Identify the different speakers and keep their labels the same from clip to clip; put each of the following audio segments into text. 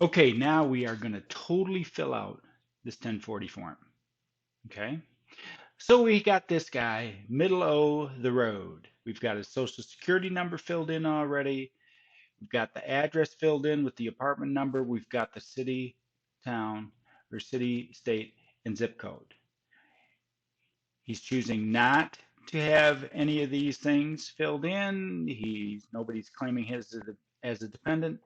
Speaker 1: Okay, now we are going to totally fill out this 1040 form. Okay, so we got this guy, middle O the road. We've got his social security number filled in already. We've got the address filled in with the apartment number. We've got the city, town, or city, state, and zip code. He's choosing not to have any of these things filled in. Nobody's claiming his as a dependent,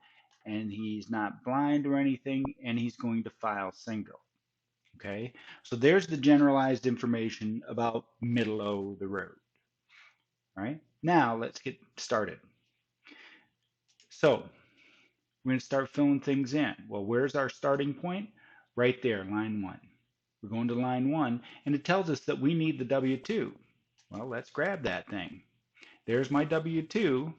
Speaker 1: and he's not blind or anything, and he's going to file single. Okay, so there's the generalized information about middle O the road. All right, now let's get started. So we're going to start filling things in. Well, where's our starting point? Right there, line 1. We're going to line 1, and it tells us that we need the W-2. Well, let's grab that thing. There's my W-2.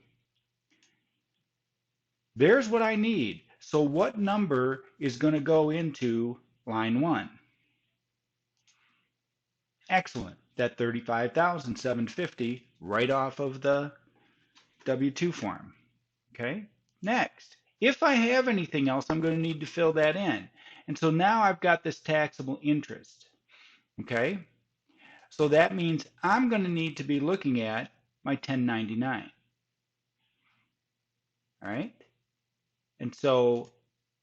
Speaker 1: There's what I need. So what number is going to go into line 1? Excellent. That 35,750 right off of the W-2 form. Okay. Next, if I have anything else, I'm going to need to fill that in. And so now I've got this taxable interest. Okay. So that means I'm going to need to be looking at my 1099. All right. And so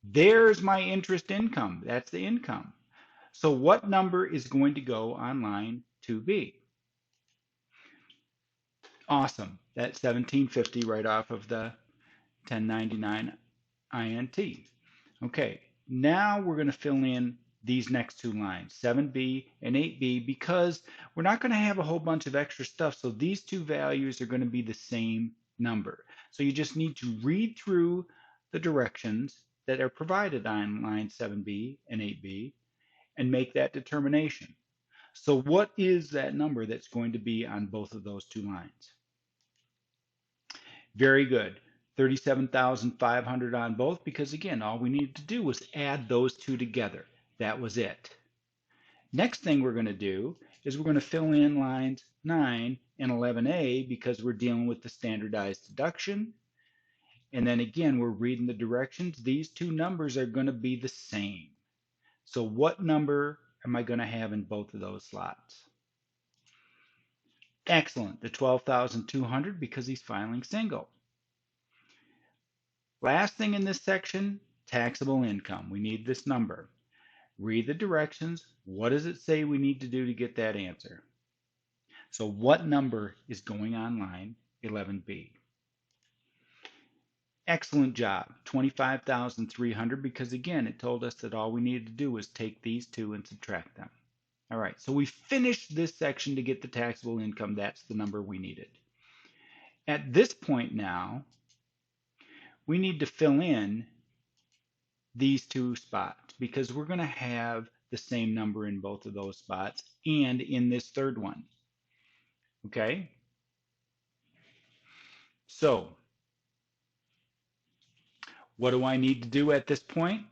Speaker 1: there's my interest income. That's the income. So what number is going to go on line 2B? Awesome. That's 1750 right off of the 1099 INT. Okay, now we're going to fill in these next two lines, 7B and 8B, because we're not going to have a whole bunch of extra stuff. So these two values are going to be the same number. So you just need to read through the directions that are provided on line 7B and 8B and make that determination. So what is that number that's going to be on both of those two lines? Very good. 37,500 on both because again, all we needed to do was add those two together. That was it. Next thing we're going to do is we're going to fill in lines 9 and 11A because we're dealing with the standardized deduction. And then again, we're reading the directions. These two numbers are going to be the same. So what number am I going to have in both of those slots? Excellent, the 12,200 because he's filing single. Last thing in this section, taxable income. We need this number. Read the directions. What does it say we need to do to get that answer? So what number is going on line 11B? Excellent job, 25,300 because again, it told us that all we needed to do was take these two and subtract them. All right, so we finished this section to get the taxable income. That's the number we needed. At this point now, we need to fill in these two spots because we're going to have the same number in both of those spots and in this third one. Okay? So, what do I need to do at this point?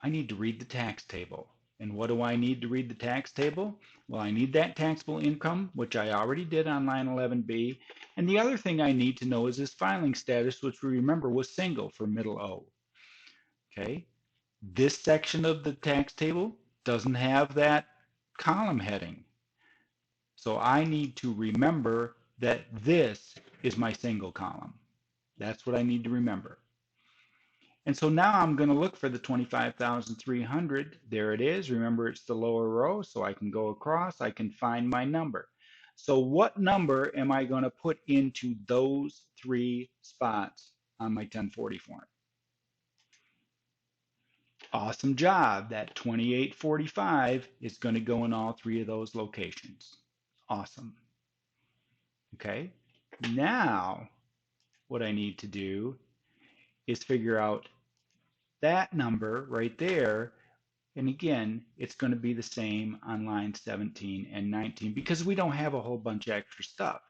Speaker 1: I need to read the tax table. And what do I need to read the tax table? Well, I need that taxable income, which I already did on line 11B. And the other thing I need to know is his filing status, which we remember was single for middle O. Okay? This section of the tax table doesn't have that column heading. So I need to remember that this is my single column. That's what I need to remember. And so now I'm going to look for the 25,300. There it is. Remember, it's the lower row, so I can go across. I can find my number. So what number am I going to put into those three spots on my 1040 form? Awesome job. That 2845 is going to go in all three of those locations. Awesome. Okay. Now, what I need to do is figure out that number right there. And again, it's going to be the same on line 17 and 19 because we don't have a whole bunch of extra stuff.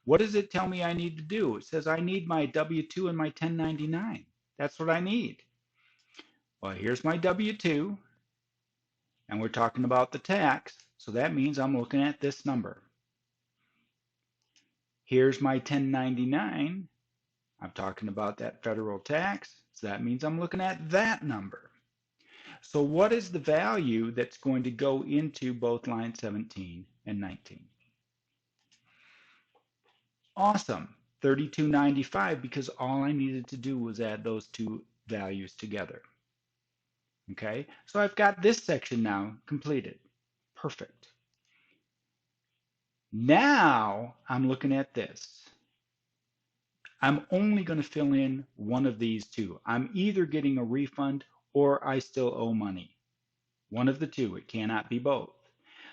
Speaker 1: What does it tell me I need to do? It says I need my W-2 and my 1099. That's what I need. Well, here's my W-2, and we're talking about the tax, so that means I'm looking at this number. Here's my 1099. I'm talking about that federal tax, so that means I'm looking at that number. So what is the value that's going to go into both line 17 and 19? Awesome, 3295, because all I needed to do was add those two values together. Okay, so I've got this section now completed. Perfect. Now I'm looking at this. I'm only going to fill in one of these two. I'm either getting a refund or I still owe money. One of the two. It cannot be both.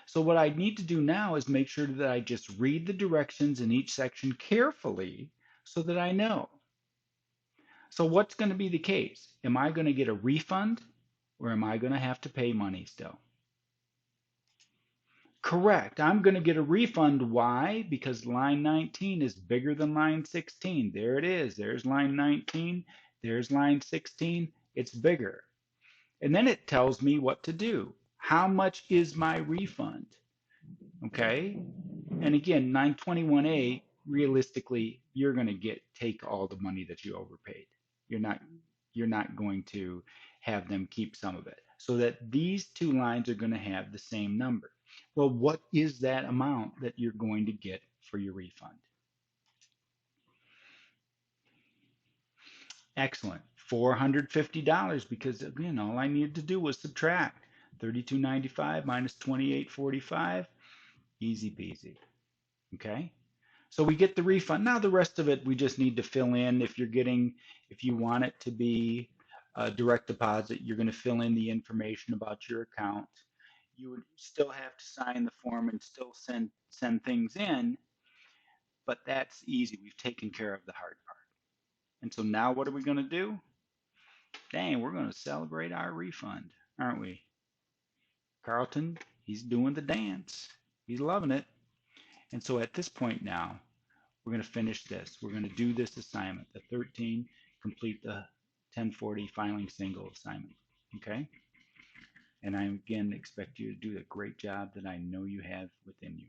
Speaker 1: So what I need to do now is make sure that I just read the directions in each section carefully so that I know. So what's going to be the case? Am I going to get a refund or am I going to have to pay money still? Correct. I'm going to get a refund. Why? Because line 19 is bigger than line 16. There it is. There's line 19. There's line 16. It's bigger. And then it tells me what to do. How much is my refund? Okay. And again, 921A, realistically, you're going to take all the money that you overpaid. You're not you're not going to have them keep some of it. So that these two lines are going to have the same number. Well, what is that amount that you're going to get for your refund? Excellent. $450, because again, all I needed to do was subtract 32.95 minus 28.45. Easy peasy. Okay. So we get the refund. Now the rest of it we just need to fill in. If you want it to be a direct deposit, you're going to fill in the information about your account. You would still have to sign the form and still send things in, but that's easy. We've taken care of the hard part. And so now what are we going to do? Dang, we're going to celebrate our refund, aren't we? Carlton, he's doing the dance. He's loving it. And so at this point now, we're going to finish this. We're going to do this assignment, the 13, complete the 1040 filing single assignment. Okay? And I again expect you to do the great job that I know you have within you.